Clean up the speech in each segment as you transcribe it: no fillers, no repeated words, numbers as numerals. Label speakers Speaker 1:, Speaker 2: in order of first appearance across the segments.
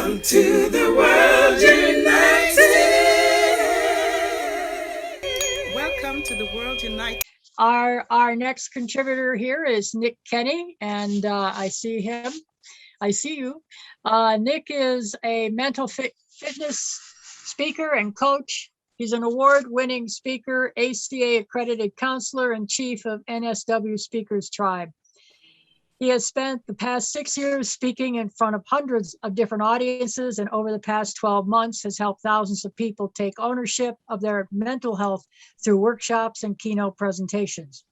Speaker 1: Welcome to the World United. Welcome to the World United.
Speaker 2: Our next contributor here is Nick Kenny, and I see him. I see you. Nick is a mental fitness speaker and coach. He's an award-winning speaker, ACA accredited counselor, and chief of NSW Speakers Tribe. He has spent the past 6 years speaking in front of hundreds of different audiences, and over the past 12 months has helped thousands of people take ownership of their mental health through workshops and keynote presentations.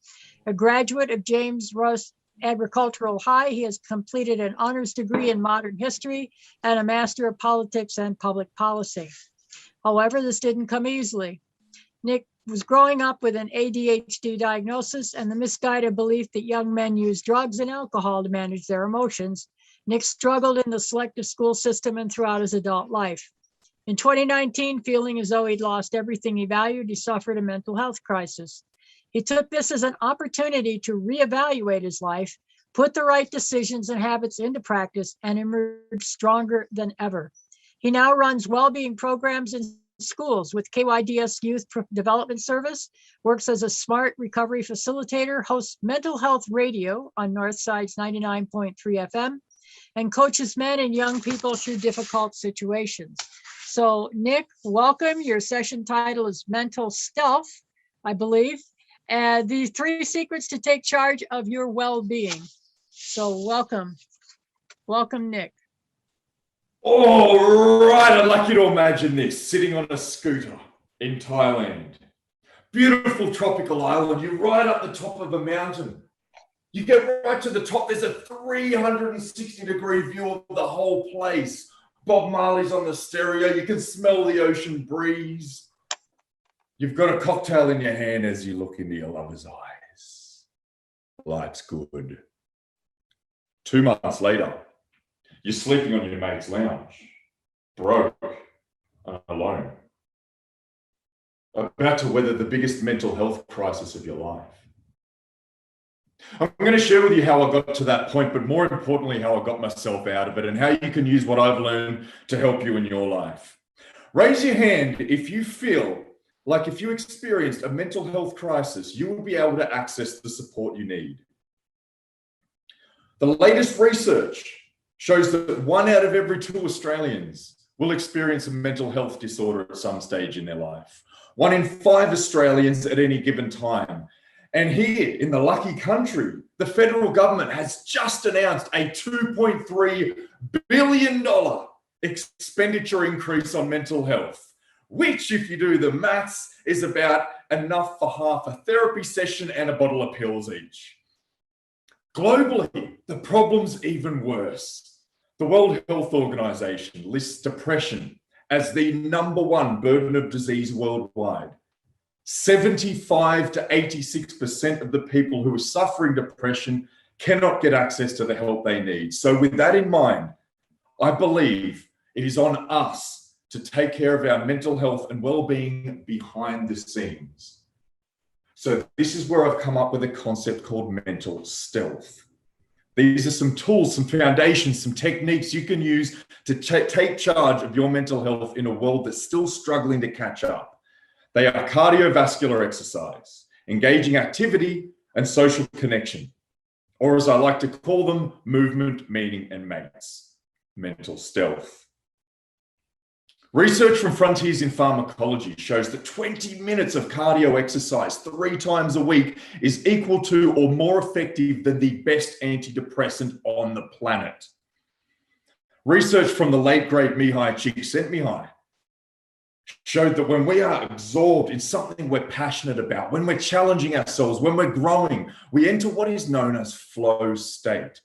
Speaker 2: A graduate of James Russ Agricultural High, he has completed an honors degree in modern history and a master of politics and public policy. However, this didn't come easily. Nick was growing up with an ADHD diagnosis and the misguided belief that young men use drugs and alcohol to manage their emotions. Nick struggled in the selective school system and throughout his adult life. In 2019, feeling as though he'd lost everything he valued, he suffered a mental health crisis. He took this as an opportunity to reevaluate his life, put the right decisions and habits into practice, and emerge stronger than ever. He now runs well-being programs in schools with KYDS Youth Development Service, works as a smart recovery facilitator, hosts mental health radio on Northside's 99.3 FM, and coaches men and young people through difficult situations. So Nick, welcome. Your session title is Mental Stealth, I believe, and the 3 secrets to take charge of your well-being. So welcome. Welcome, Nick.
Speaker 3: All right, I'd like you to imagine this, sitting on a scooter in Thailand. Beautiful tropical island, you're right up the top of a mountain. You get right to the top, there's a 360-degree view of the whole place. Bob Marley's on the stereo, you can smell the ocean breeze. You've got a cocktail in your hand as you look into your lover's eyes. Life's good. 2 months later, you're sleeping on your mate's lounge, broke and alone, about to weather the biggest mental health crisis of your life. I'm going to share with you how I got to that point, but more importantly, how I got myself out of it and how you can use what I've learned to help you in your life. Raise your hand if you feel like if you experienced a mental health crisis, you will be able to access the support you need. The latest research shows that 1 out of every 2 Australians will experience a mental health disorder at some stage in their life. 1 in 5 Australians at any given time. And here in the lucky country, the federal government has just announced a $2.3 billion expenditure increase on mental health, which, if you do the maths, is about enough for half a therapy session and a bottle of pills each. Globally, the problem's even worse. The World Health Organization lists depression as the #1 burden of disease worldwide. 75 to 86% of the people who are suffering depression cannot get access to the help they need. So with that in mind, I believe it is on us to take care of our mental health and well-being behind the scenes. So this is where I've come up with a concept called mental stealth. These are some tools, some foundations, some techniques you can use to take charge of your mental health in a world that's still struggling to catch up. They are cardiovascular exercise, engaging activity, and social connection, or as I like to call them, movement, meaning, and mates. Mental stealth. Research from Frontiers in Pharmacology shows that 20 minutes of cardio exercise 3 times a week is equal to or more effective than the best antidepressant on the planet. Research from the late great Mihai Csikszentmihalyi showed that when we are absorbed in something we're passionate about, when we're challenging ourselves, when we're growing, we enter what is known as flow state.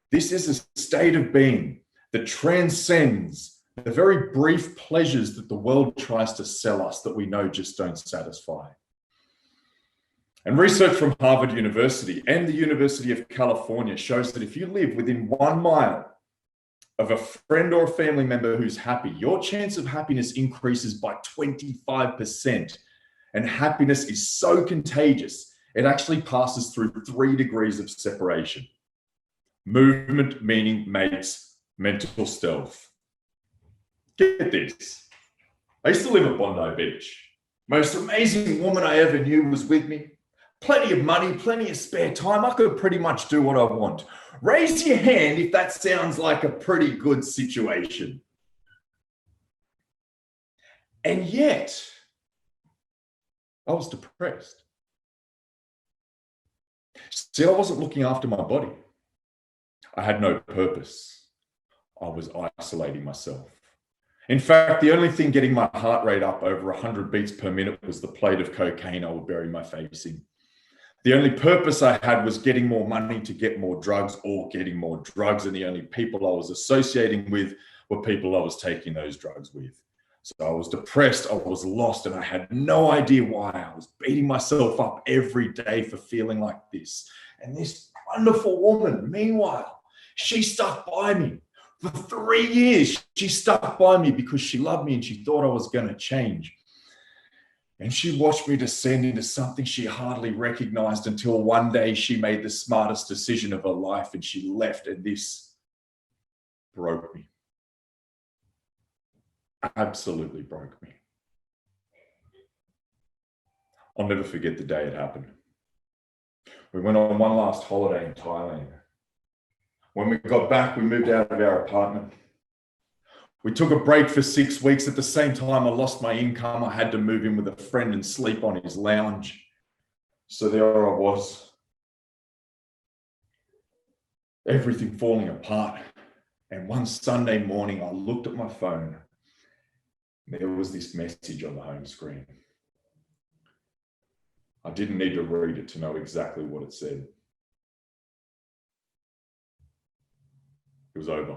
Speaker 3: This is a state of being that transcends the very brief pleasures that the world tries to sell us that we know just don't satisfy. And research from Harvard University and the University of California shows that if you live within 1 mile of a friend or a family member who's happy, your chance of happiness increases by 25%. And happiness is so contagious, it actually passes through 3 degrees of separation. Movement, meaning, mates, mental stealth. Get this. I used to live at Bondi Beach. Most amazing woman I ever knew was with me. Plenty of money, plenty of spare time. I could pretty much do what I want. Raise your hand if that sounds like a pretty good situation. And yet, I was depressed. See, I wasn't looking after my body. I had no purpose. I was isolating myself. In fact, the only thing getting my heart rate up over 100 beats per minute was the plate of cocaine I would bury my face in. The only purpose I had was getting more money to get more drugs or getting more drugs. And the only people I was associating with were people I was taking those drugs with. So I was depressed, I was lost, and I had no idea why. I was beating myself up every day for feeling like this. And this wonderful woman, meanwhile, she stuck by me. For 3 years, she stuck by me because she loved me and she thought I was going to change. And she watched me descend into something she hardly recognized until one day she made the smartest decision of her life and she left, and this broke me. Absolutely broke me. I'll never forget the day it happened. We went on one last holiday in Thailand. When we got back, we moved out of our apartment. We took a break for 6 weeks. At the same time, I lost my income. I had to move in with a friend and sleep on his lounge. So there I was. Everything falling apart. And one Sunday morning, I looked at my phone. There was this message on the home screen. I didn't need to read it to know exactly what it said. It was over.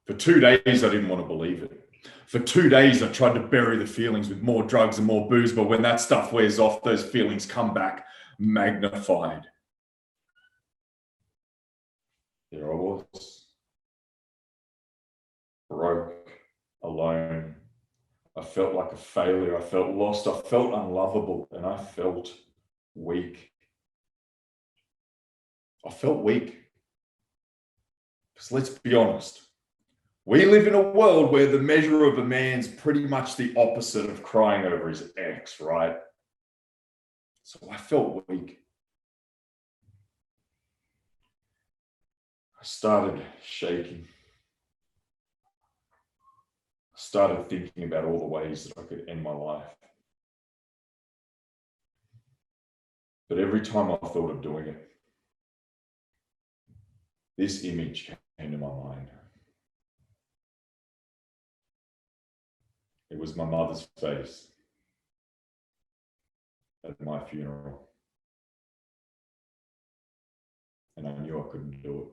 Speaker 3: For 2 days, I didn't want to believe it. For 2 days, I tried to bury the feelings with more drugs and more booze, but when that stuff wears off, those feelings come back magnified. There I was, broke, alone. I felt like a failure. I felt lost. I felt unlovable, and I felt weak. I felt weak. Because let's be honest, we live in a world where the measure of a man's pretty much the opposite of crying over his ex, right? So I felt weak. I started shaking. I started thinking about all the ways that I could end my life. But every time I thought of doing it, this image came to my mind. It was my mother's face at my funeral. And I knew I couldn't do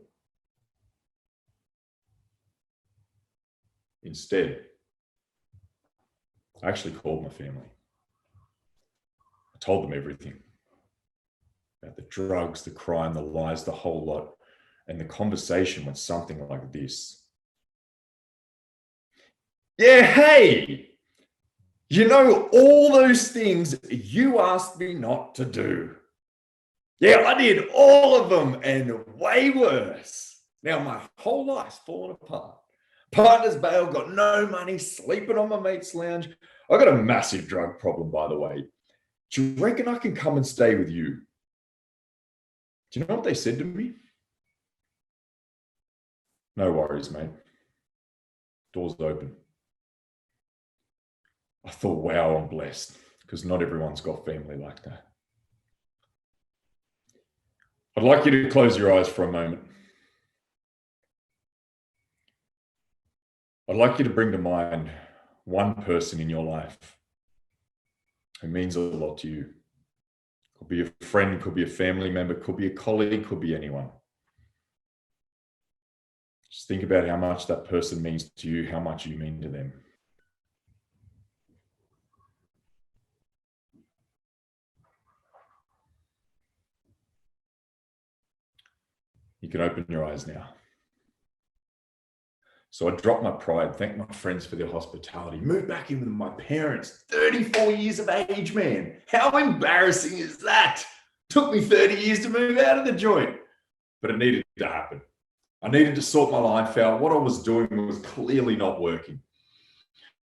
Speaker 3: it. Instead, I actually called my family. I told them everything about the drugs, the crime, the lies, the whole lot. And the conversation went something like this. Yeah, hey, you know, all those things you asked me not to do. Yeah, I did all of them and way worse. Now my whole life's fallen apart. Partner's bail, got no money, sleeping on my mate's lounge. I got a massive drug problem, by the way. Do you reckon I can come and stay with you? Do you know what they said to me? No worries, mate. Doors open. I thought, wow, I'm blessed, because not everyone's got family like that. I'd like you to close your eyes for a moment. I'd like you to bring to mind one person in your life who means a lot to you. Could be a friend, could be a family member, could be a colleague, could be anyone. Just think about how much that person means to you, how much you mean to them. You can open your eyes now. So I dropped my pride, thanked my friends for their hospitality, moved back in with my parents, 34 years of age, man. How embarrassing is that? Took me 30 years to move out of the joint, but it needed to happen. I needed to sort my life out. What I was doing was clearly not working.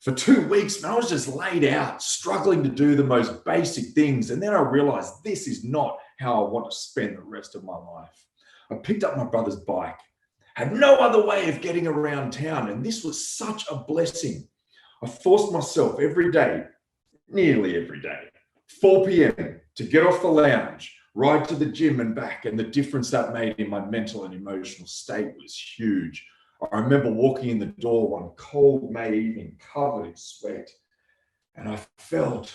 Speaker 3: For 2 weeks, I was just laid out, struggling to do the most basic things. And then I realized this is not how I want to spend the rest of my life. I picked up my brother's bike, had no other way of getting around town. And this was such a blessing. I forced myself every day, nearly every day, 4 p.m. to get off the lounge, ride to the gym and back. And the difference that made in my mental and emotional state was huge. I remember walking in the door one cold May evening, covered in sweat, and I felt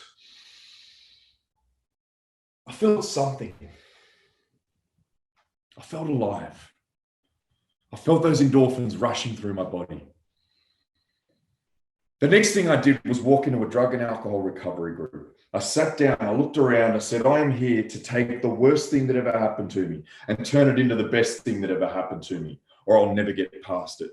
Speaker 3: something. I felt alive. I felt those endorphins rushing through my body. The next thing I did was walk into a drug and alcohol recovery group. I sat down, I looked around, I said, I am here to take the worst thing that ever happened to me and turn it into the best thing that ever happened to me, or I'll never get past it.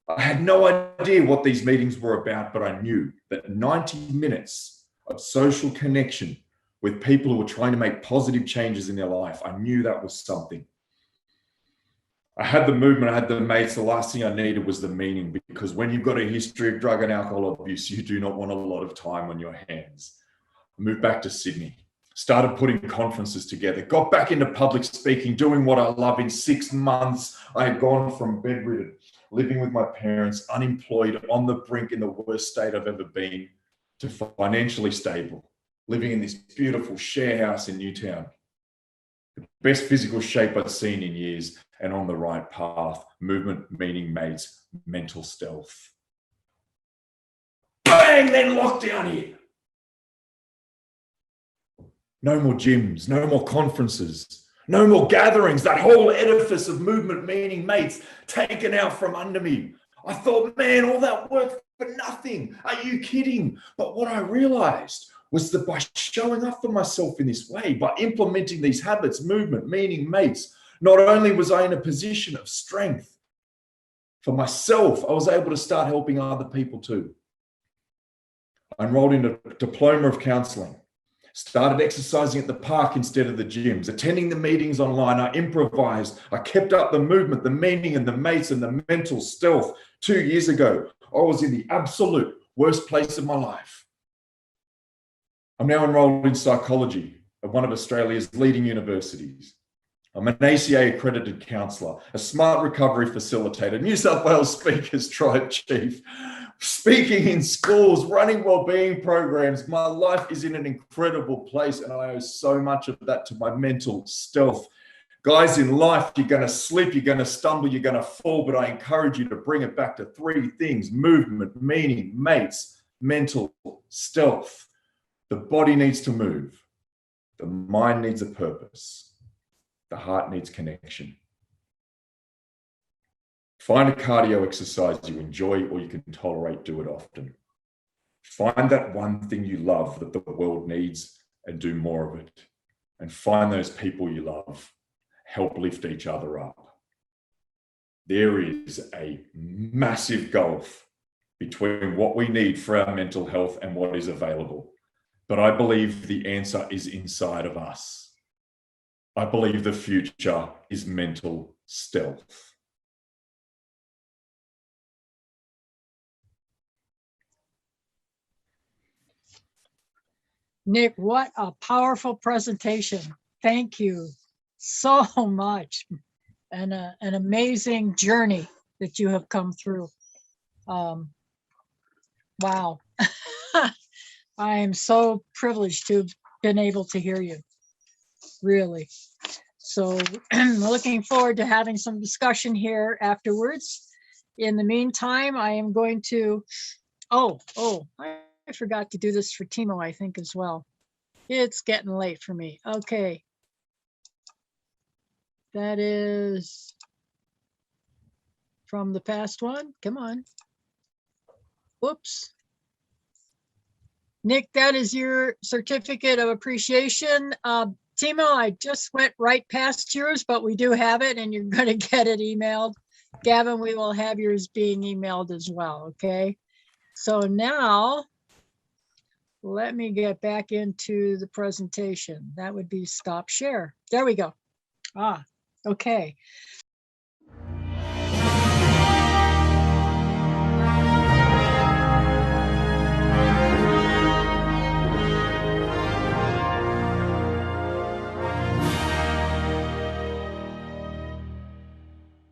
Speaker 3: I had no idea what these meetings were about, but I knew that 90 minutes of social connection with people who were trying to make positive changes in their life, I knew that was something. I had the movement, I had the mates. The last thing I needed was the meaning, because when you've got a history of drug and alcohol abuse, you do not want a lot of time on your hands. I moved back to Sydney, started putting conferences together, got back into public speaking, doing what I love. In 6 months, I had gone from bedridden, living with my parents, unemployed, on the brink, in the worst state I've ever been, to financially stable, living in this beautiful share house in Newtown. The best physical shape I'd seen in years, and on the right path. Movement, meaning, mates, mental stealth. Bang! Then lockdown hit. No more gyms, no more conferences, no more gatherings. That whole edifice of movement, meaning, mates, taken out from under me. I thought, man, all that work for nothing. Are you kidding? But what I realized was that by showing up for myself in this way, by implementing these habits, movement, meaning, mates, not only was I in a position of strength for myself, I was able to start helping other people too. I enrolled in a diploma of counseling, started exercising at the park instead of the gyms, attending the meetings online. I improvised. I kept up the movement, the meaning, and the mates, and the mental stealth. 2 years ago, I was in the absolute worst place of my life. I'm now enrolled in psychology at one of Australia's leading universities. I'm an ACA accredited counsellor, a smart recovery facilitator, New South Wales Speakers Tribe Chief, speaking in schools, running wellbeing programs. My life is in an incredible place, and I owe so much of that to my mental stealth. Guys, in life, you're going to slip, you're going to stumble, you're going to fall, but I encourage you to bring it back to 3 things: movement, meaning, mates, mental stealth. The body needs to move. The mind needs a purpose. The heart needs connection. Find a cardio exercise you enjoy or you can tolerate. Do it often. Find that one thing you love that the world needs and do more of it. And find those people you love. Help lift each other up. There is a massive gulf between what we need for our mental health and what is available. But I believe the answer is inside of us. I believe the future is mental stealth.
Speaker 2: Nick, what a powerful presentation. Thank you so much. And an amazing journey that you have come through. Wow. I am so privileged to have been able to hear you, really. So I'm looking forward to having some discussion here afterwards. In the meantime, I am going to, I forgot to do this for Timo, I think, as well. It's getting late for me. Okay. That is from the past one. Come on. Whoops. Nick, that is your certificate of appreciation. Timo, I just went right past yours, but we do have it and you're going to get it emailed. Gavin, we will have yours being emailed as well, okay? So now, let me get back into the presentation. That would be stop share. There we go. Okay.